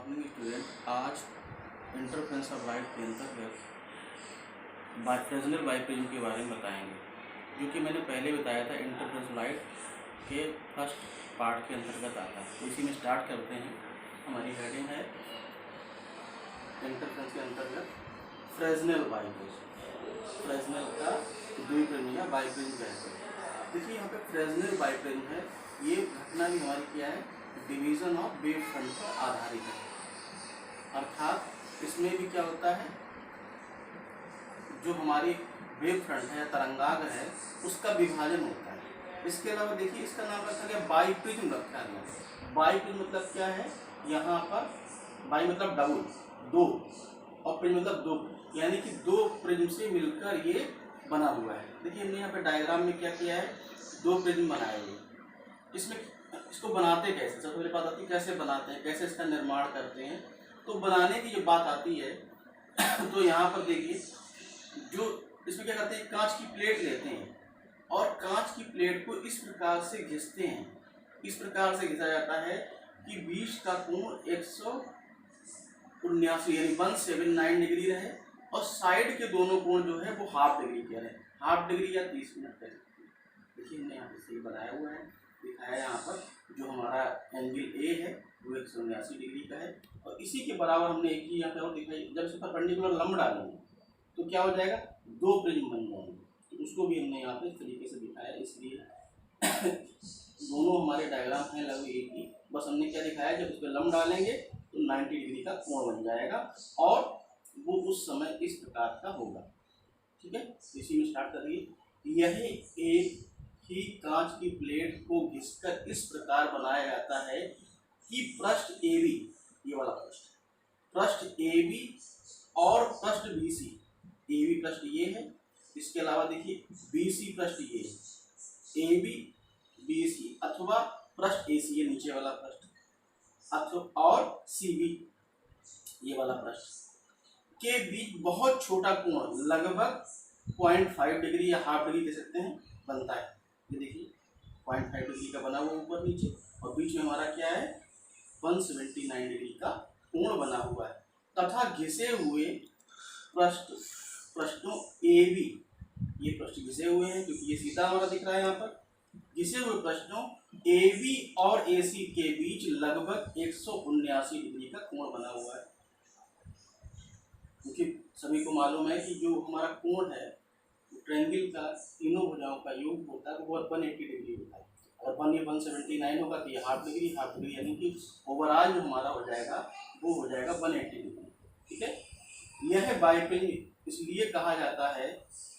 Morning student. आज interference of light के अंतर्गत फ्रेस्नेल बाइप्रिज्म के बारे में बताएंगे, जो कि मैंने पहले बताया था इंटरफ्रेंस लाइट के फर्स्ट पार्ट के अंतर्गत आता है। तो इसी में स्टार्ट करते हैं। हमारी हेडिंग है इंटरफ्रेंस के अंतर्गत फ्रेस्नेल बाइप्रिज्म। फ्रेस्नेल का द्विप्रिज्म या बाइप्रिज्म कहते हैं। देखिए यहाँ पे फ्रेस्नेल बाइप्रिज्म है। ये घटना भी हमारी क्या है, डिवीज़न ऑफ वेव फ्रंट पर आधारित है। अर्थात इसमें भी क्या होता है, जो हमारी वेव फ्रंट है, तरंगाग्र है, उसका विभाजन होता है। इसके अलावा देखिए इसका नाम रखा गया बाइप्रिज्म रखा गया। बाइप्रिज्म मतलब क्या है, यहाँ पर बाई मतलब डबल, दो, और प्रिज्म मतलब दो, यानी कि दो प्रिज्म से मिलकर ये बना हुआ है। देखिए हमने यहाँ पे डायग्राम में क्या किया है, दो प्रिज्म बनाए हुए। इसमें इसको बनाते कैसे, सबसे पहले बात आती है कैसे बनाते हैं, कैसे इसका निर्माण करते हैं। तो बनाने की जो बात आती है तो यहाँ पर देखिए, जो इसमें क्या करते हैं, कांच की प्लेट लेते हैं और कांच की प्लेट को इस प्रकार से घिसते हैं। इस प्रकार से घिसा जाता है कि बीच का कोण 179 यानी 179 डिग्री रहे और साइड के दोनों कोण जो है वो हाफ डिग्री के रहे, हाफ डिग्री या 30 मिनट कह सकते हैं। देखिए हमने यहाँ पे सही बनाया हुआ है, दिखाया यहाँ पर जो हमारा एंगल ए है वो 179 डिग्री का है। और इसी के बराबर हमने एक ही यहाँ पे और दिखाई, जब इस पर परपेंडिकुलर लंब डालेंगे तो क्या हो जाएगा, दो प्रिज्म बन जाएंगे। तो उसको भी हमने यहाँ पे इस तरीके से दिखाया। इसलिए दोनों हमारे डायग्राम हैं लगभग एक ही, बस हमने क्या दिखाया, जब उस पर लंब डालेंगे तो 90 डिग्री का कोण बन जाएगा और वो उस समय इस प्रकार का होगा। ठीक है, इसी में स्टार्ट करिए। यह एक ही कांच की प्लेट को घिसकर इस प्रकार बनाया जाता है कि पृष्ठ AB, ये वाला पृष्ठ AB और पृष्ठ BC, AB पृष्ठ ये है, इसके अलावा देखिए BC पृष्ठ ये है, AB BC अथवा पृष्ठ AC ये नीचे वाला पृष्ठ, अथवा और CB ये वाला पृष्ठ के बीच बहुत छोटा कोण लगभग 0.5 डिग्री या हाफ डिग्री कह सकते हैं बनता है। ये देखिए 0.5 डिग्री का बना हुआ ऊपर नीचे, और बीच में हमारा क्या है 179 डिग्री का कोण बना हुआ है। तथा घिसे हुए पृष्ठों AB, ये पृष्ठ घिसे हुए हैं क्योंकि ये सीधा हमारा दिख रहा है। यहाँ पर घिसे हुए पृष्ठों AB और AC के बीच लगभग 179 डिग्री का कोण बना हुआ है। क्योंकि सभी को मालूम है कि जो हमारा कोण है ट्रायंगल का तीनों भुजाओं का योग होता है वो 180 डिग्री होता है। अगर 179 होगा तो ये हाफ डिग्री यानी कि ओवरऑल जो हमारा हो जाएगा वो हो जाएगा 180 डिग्री। ठीक है, यह बाइप्रिज्म इसलिए कहा जाता है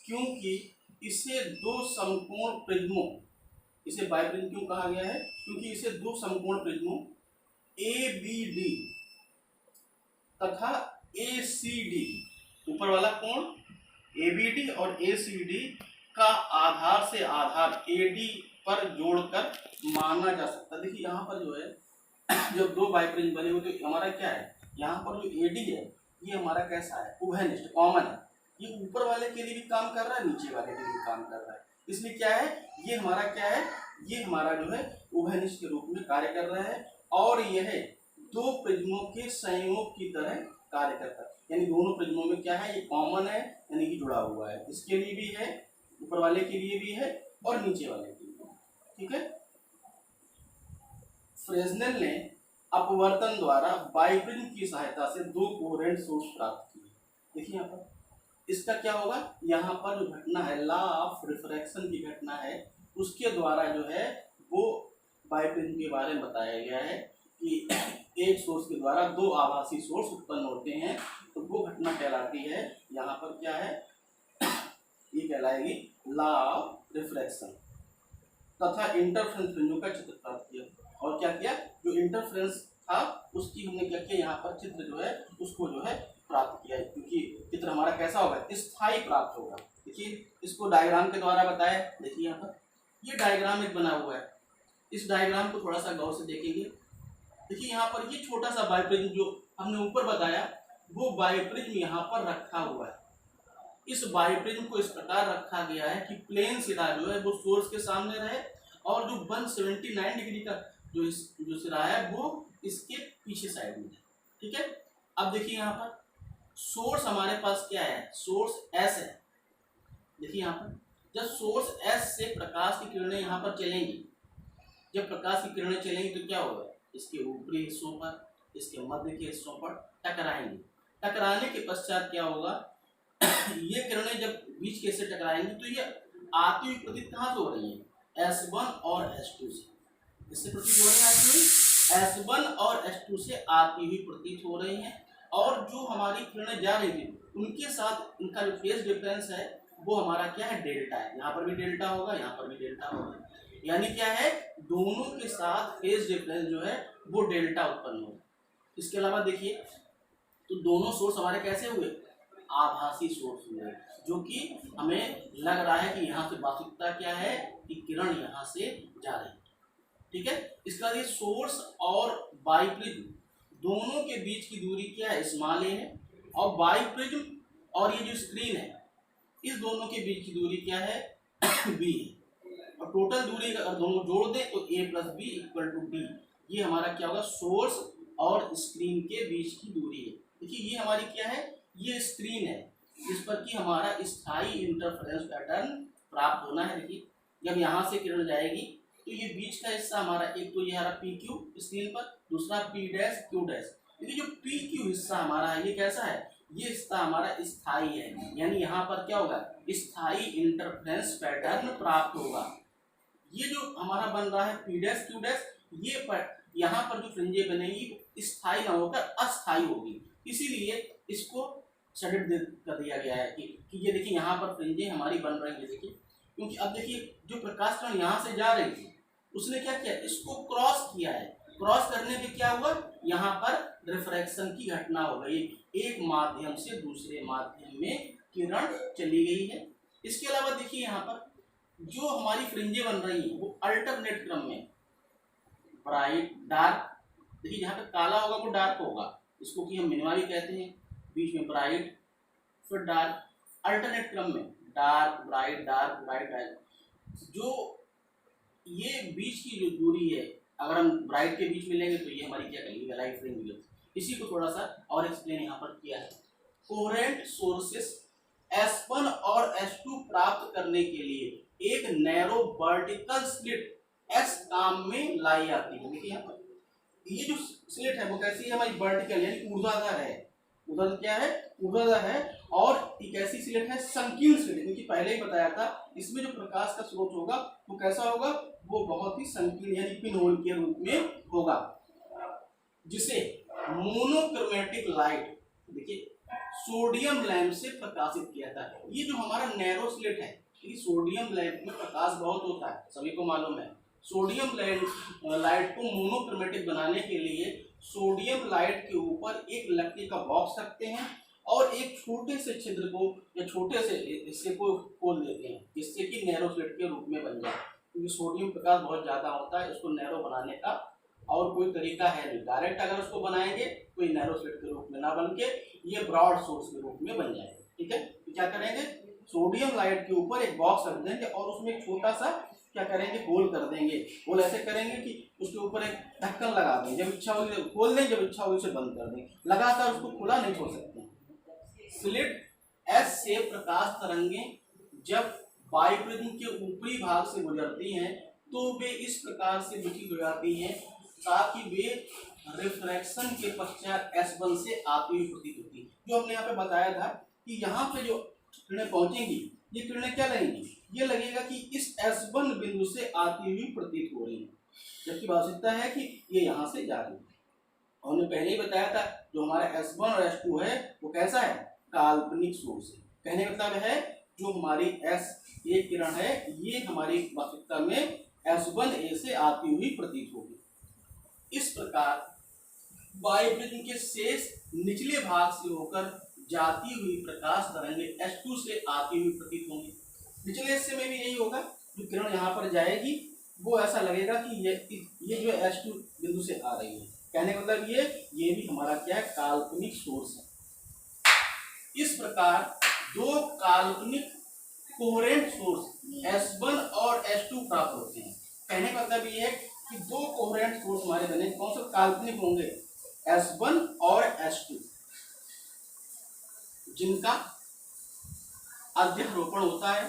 क्योंकि इसे दो समकोण प्रिज्मों, इसे बाइप्रिज्म क्यों कहा गया है, क्योंकि इसे दो समकोण प्रिज्मों ABD तथा ACD, ऊपर वाला कोण ABD और ACD का आधार से आधार AD पर जोड़कर माना जा सकता है। देखिए यहाँ पर जो है जब दो बाइप्रिज्म बने हुए तो हमारा क्या है, यहाँ पर जो AD है ये हमारा कैसा है, उभयनिष्ठ कॉमन है। ये ऊपर वाले के लिए भी काम कर रहा है, नीचे वाले के लिए भी काम कर रहा है। इसलिए क्या है, ये हमारा क्या है, ये हमारा जो है उभयनिष्ठ के रूप में कार्य कर रहा है और यह दो प्रिज्मों के संयोग की तरह कार्य करता है। यानी दोनों प्रिज्मों में क्या है, ये कॉमन है यानी कि जुड़ा हुआ है। इसके लिए भी है, ऊपर वाले के लिए भी है और नीचे वाले के लिए। ठीक है, फ्रेस्नेल ने अपवर्तन द्वारा बाइप्रिज्म की सहायता से दो कोहेरेंट सोर्स प्राप्त किए। देखिए यहाँ पर इसका क्या होगा, यहाँ पर जो घटना है लॉ ऑफ रिफ्रैक्शन की घटना है, उसके द्वारा जो है वो बाइप्रिज्म के बारे में बताया गया है कि एक सोर्स के द्वारा दो आभासी सोर्स उत्पन्न होते हैं। तो वो घटना कहलाती है, यहाँ पर क्या है, ये कहलाएगी लॉ ऑफ रिफ्रैक्शन। तथा इंटरफ्रेंस फ्रिंजों का चित्र प्राप्त किया। और क्या किया, जो इंटरफ्रेंस था उसकी हमने क्या किया, यहाँ पर चित्र जो है उसको जो है प्राप्त किया है, क्योंकि चित्र हमारा कैसा होगा, स्थायी प्राप्त होगा। देखिए इसको डायग्राम के द्वारा बताया। देखिए यहाँ पर ये डायग्राम एक बना हुआ है, इस डायग्राम को थोड़ा सा गौर से देखेंगे। देखिए यहाँ पर ये छोटा सा बाइप्रिज्म जो हमने ऊपर बताया वो बाइप्रिज्म यहाँ पर रखा हुआ है। इस बाइप्रिज्म को इस प्रकार रखा गया है कि प्लेन सिरा जो है वो सोर्स के सामने रहे और जो 179 डिग्री का जो सिरा है वो इसके पीछे साइड में है। ठीक है। अब देखिए यहाँ पर सोर्स हमारे पास क्या है, सोर्स एस है। देखिए यहाँ पर जब सोर्स एस से प्रकाश की किरणें यहाँ पर चलेंगी, जब प्रकाश की किरणें चलेंगी तो क्या होगा, इसके ऊपरी हिस्सों पर, इसके मध्य के हिस्सों पर टकराएंगे। टकराने के पश्चात क्या होगा, ये किरणें जब बीच के से टकराएंगी तो ये आती हुई प्रतीत कहाँ से हो रही है, S1 और S2 से। इससे प्रतीत हो रही है आती हुई S1 और S2 से आती हुई प्रतीत हो रही है। और जो हमारी किरणें जा रही थी उनके साथ उनका जो फेज डिफरेंस है वो हमारा क्या है, डेल्टा है। यहाँ पर भी डेल्टा होगा, यहाँ पर भी डेल्टा होगा, यानी क्या है, दोनों के साथ फेज डिफरेंस जो है वो डेल्टा उत्पन्न होगा। इसके अलावा देखिए तो दोनों सोर्स हमारे कैसे हुए, आभासी सोर्स हुए, जो कि हमें लग रहा है कि यहाँ से वास्तविकता क्या है कि किरण यहाँ से जा रही है। ठीक है। इसके बाद ये सोर्स और बाइप्रिज्म दोनों के बीच की दूरी क्या है, स्मॉल ए है, और बाइप्रिज्म और ये जो स्क्रीन है इस दोनों के बीच की दूरी क्या है, बी है। और टोटल दूरी अगर दोनों जोड़ दें तो a plus B equal to D. ये हमारा क्या होगा, सोर्स और स्क्रीन के बीच की दूरी है। देखिए ये हमारी क्या है, ये स्क्रीन है, इस पर की हमारा स्थायी इंटरफेरेंस पैटर्न प्राप्त होना है। देखिए जब यहाँ से किरण जाएगी तो ये बीच का हिस्सा हमारा, एक तो ये हमारा पी क्यू स्क्रीन पर, दूसरा पी डैश क्यू डैश। देखिए जो पी क्यू हिस्सा हमारा है ये कैसा है, ये हिस्सा हमारा स्थायी है, यानी यहाँ पर क्या होगा, स्थायी इंटरफेरेंस पैटर्न प्राप्त होगा। ये जो हमारा बन रहा है पी डैश क्यू डैश, ये पर यहाँ पर जो फ्रिंजे बनेगी स्थायी ना होकर अस्थायी होगी, इसीलिए इसको शेडेड कर दिया गया है कि ये देखिए यहाँ पर फ्रिंजे हमारी बन रही है। देखिए क्योंकि अब देखिए जो प्रकाश किरण यहाँ से जा रही थी उसने क्या किया, इसको क्रॉस किया है। क्रॉस करने पे क्या हुआ, यहाँ पर रिफ्रैक्शन की घटना हो गई, एक माध्यम से दूसरे माध्यम में किरण चली गई है। इसके अलावा देखिए यहाँ पर जो हमारी फ्रिंजें बन रही हैं वो अल्टरनेट क्रम में, ब्राइट डार्क, देखिए जहाँ पे काला होगा वो डार्क होगा, इसको कि हम मिनिमा भी कहते हैं, बीच में ब्राइट फिर डार्क, अल्टरनेट क्रम में dark bright dark bright dark. जो ये बीच की जो दूरी है, अगर हम ब्राइट के बीच में लेंगे तो ये हमारी क्या कहेंगे, लाइट फ्रिंज। इसी को थोड़ा सा और एक्सप्लेन यहाँ पर किया है। कोहेरेंट सोर्सेस S1 और S2 प्राप्त करने के लिए एक नैरो वर्टिकल स्लिट S काम में लाई जाती है। देखिए यहाँ पर ये जो स्लिट है वो कैसी है, हमारी वर्टिकल यानी ऊर्ध्वाधर है। ऊर्ध्वाधर क्या है, ऊर्ध्वाधर है। और एक ऐसी स्लिट है संकीर्ण स्लिट, क्योंकि पहले ही बताया था इसमें जो प्रकाश का स्रोत होगा वो कैसा होगा, वो बहुत ही संकीर्ण यानी पिनहोल के रूप में होगा, जिसे मोनोक्रोमेटिक लाइट, देखिए सोडियम लैंप से प्रकाशित किया था। ये जो हमारा नैरो स्लिट है, सोडियम लैंप में प्रकाश बहुत होता है, सभी को मालूम है। सोडियम लाइट को मोनोक्रोमेटिक बनाने के लिए सोडियम लाइट के ऊपर एक लकड़ी का बॉक्स रखते हैं और एक छोटे से छिद्र को या छोटे से हिस्से को खोल देते हैं, जिससे कि नैरो स्लिट के रूप में बन जाए। क्योंकि सोडियम प्रकाश बहुत ज़्यादा होता है, उसको नैरो बनाने का और कोई तरीका है नहीं। डायरेक्ट अगर उसको बनाएंगे तो ये नैरो स्लिट के रूप में ना बन के ये ब्रॉड सोर्स के रूप में बन जाएगा। ठीक है, तो क्या करेंगे, सोडियम लाइट के ऊपर एक बॉक्स रख देंगे और उसमें एक छोटा सा क्या करेंगे, होल कर देंगे। होल ऐसे करेंगे कि उसके ऊपर एक ढक्कन लगा देंगे, जब इच्छा होगी खोल दें, जब इच्छा होगी उसे बंद कर दें, लगातार उसको खुला नहीं छोड़ सकते। स्लिट एस से प्रकाश तरंगें जब बाइप्रिज्म के ऊपरी भाग से गुजरती हैं तो वे इस प्रकार से विकिरित हो जाती हैं ताकि वे रिफ्रैक्शन के पश्चात S1 से आती हुई प्रतीत होती है। जो हमने यहाँ पे बताया था कि यहाँ पे जो किरणें पहुंचेंगी, ये किरणें क्या लगेंगी, ये लगेगा कि इस S1 बिंदु से आती हुई प्रतीत हो रही है, जबकि वास्तविकता है कि ये यहाँ से जा रही है। हमने पहले ही बताया था जो हमारा S1 और S2 है वो कैसा है, काल्पनिक सोर्स है। कहने का मतलब है जो हमारी S1 किरण है ये हमारी वास्तविकता में S1A से आती हुई प्रतीत होगी। इस प्रकार बाइप्रिज्म के शेष निचले भाग से होकर जाती हुई प्रकाश तरंगें S2 से आती हुई प्रतीत होंगी। निचले हिस्से में भी यही होगा, जो किरण यहाँ पर जाएगी वो ऐसा लगेगा कि ये जो S2 बिंदु से आ रही है। कहने का मतलब ये भी हमारा क्या है, काल्पनिक सोर्स है। इस प्रकार दो काल्पनिक कोहेरेंट सोर्स S1 और S2 प्राप्त होते हैं। कहने का मतलब ये है कि दो कोहेरेंट सोर्स हमारे बने, कौन से काल्पनिक होंगे, S1 और S2 जिनका अध्यारोपण होता है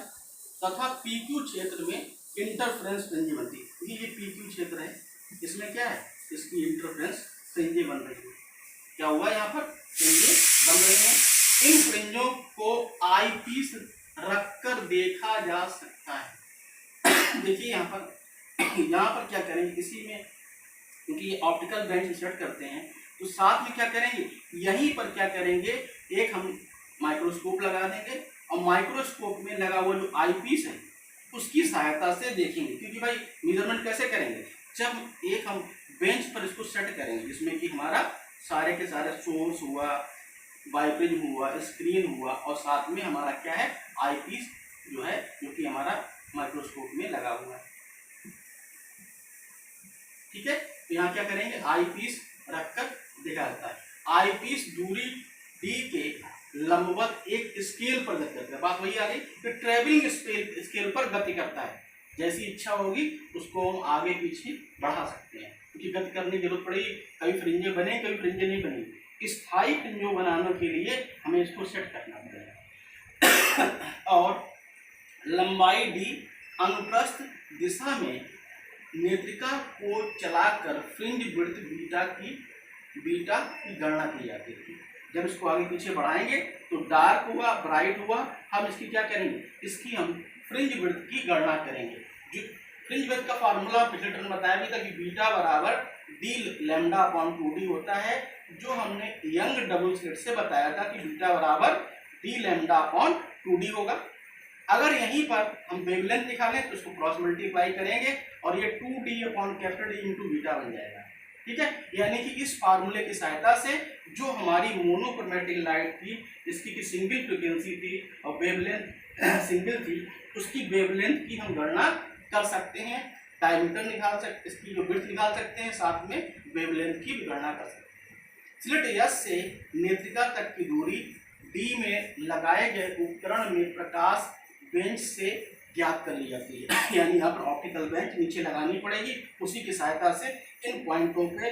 तथा PQ क्षेत्र में इंटरफ्रेंस फ्रिंज बनती है। ये PQ क्षेत्र है, इसमें क्या है, इसकी इंटरफ्रेंस फ्रिंजें बन रही है। क्या हुआ, यहाँ पर फ्रिंजें बन रही हैं। इन फ्रिंजों को आईपीस रखकर देखा जा सकता है। देखिए यहाँ पर क्या करेंगे, इसी में क्योंकि ऑप्टिकल बेंच सेट करते हैं तो साथ में क्या करेंगे, यहीं पर क्या करेंगे, एक हम माइक्रोस्कोप लगा देंगे और माइक्रोस्कोप में लगा हुआ जो आईपीस है उसकी सहायता से देखेंगे। क्योंकि भाई मेजरमेंट कैसे करेंगे, जब एक हम बेंच पर इसको सेट करेंगे जिसमें कि हमारा सारे के सारे सोर्स हुआ, बाइप्रिज्म हुआ, स्क्रीन हुआ और साथ में हमारा क्या है, आईपीस जो है, जो कि हमारा माइक्रोस्कोप में लगा हुआ है। ठीक है, तो यहाँ क्या करेंगे, आईपीस रखकर देखा जाता है। आईपीस दूरी डी के लंबवत एक स्केल पर गति करता है। बात वही आ गई कि ट्रेवलिंग स्केल पर गति करता है। जैसी इच्छा होगी उसको हम आगे पीछे बढ़ा सकते हैं, क्योंकि गति करने की जरूरत पड़ेगी। कभी फ्रिंजें बने, कभी फ्रिंजें नहीं बनेगी। स्थायी फ्रिंजों बनाने के लिए हमें इसको सेट करना पड़ेगा। और लंबाई डी अनुप्रस्थ दिशा में नेत्रिका को चलाकर फ्रिंज विड्थ बीटा की गणना की जाती है। जब इसको आगे पीछे बढ़ाएंगे तो डार्क हुआ, ब्राइट हुआ, हम इसकी क्या करेंगे, इसकी हम फ्रिंज विड्थ की गणना करेंगे। जो फ्रिंज विड्थ का फार्मूला पिछले टर्म बताया भी था कि बीटा बराबर डी लैम्डा अपॉन 2d होता है, जो हमने यंग डबल स्लिट से बताया था कि बीटा बराबर डी लैम्डा अपॉन 2d होगा। अगर यहीं पर हम वेवलेंथ निकालें तो उसको क्रॉस मल्टीप्लाई करेंगे और ये 2d upon capital D into beta बन जाएगा। ठीक है, यानी कि इस फार्मूले की सहायता से जो हमारी मोनोक्रोमैटिक लाइट थी, इसकी की सिंगल फ्रीक्वेंसी थी और वेवलेंथ सिंगल थी, उसकी वेवलेंथ की हम गणना कर सकते हैं, डायमीटर निकाल सकते, इसकी जो विड्थ निकाल सकते हैं, साथ में वेवलेंथ की भी गणना कर सकते हैं। स्लिट एस से नेत्रिका तक की दूरी डी में लगाए गए उपकरण में प्रकाश बेंच से ज्ञात कर ली जाती है। यानी यहाँ पर ऑप्टिकल बेंच नीचे लगानी पड़ेगी, उसी की सहायता से इन पॉइंटों पे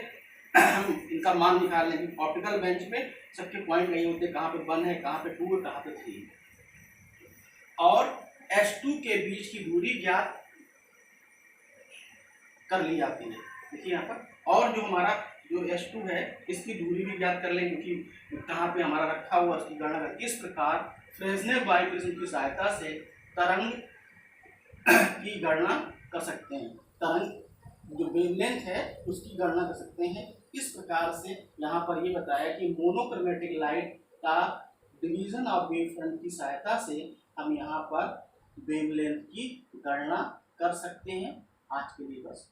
हम इनका मान निकाल लेंगे। ऑप्टिकल बेंच में सबके पॉइंट नहीं होते, कहाँ पे 1 है, कहाँ पे 2 है, कहाँ पे 3 है। और S2 के बीच की दूरी ज्ञात कर ली जाती है। देखिए यहाँ पर, और जो हमारा जो S2 है इसकी दूरी भी ज्ञात कर लेंगे कि कहाँ पे हमारा रखा हुआ, उसकी गणना कर। इस प्रकार फ्रेस्नेल बाइप्रिज्म की सहायता से तरंग की गणना कर सकते हैं, तरंग जो वेवलेंथ है उसकी गणना कर सकते हैं। इस प्रकार से यहाँ पर ये बताया कि मोनोक्रोमैटिक लाइट का डिवीजन ऑफ वेव फ्रंट की सहायता से हम यहाँ पर वेवलेंथ की गणना कर सकते हैं। आज के लिए बस।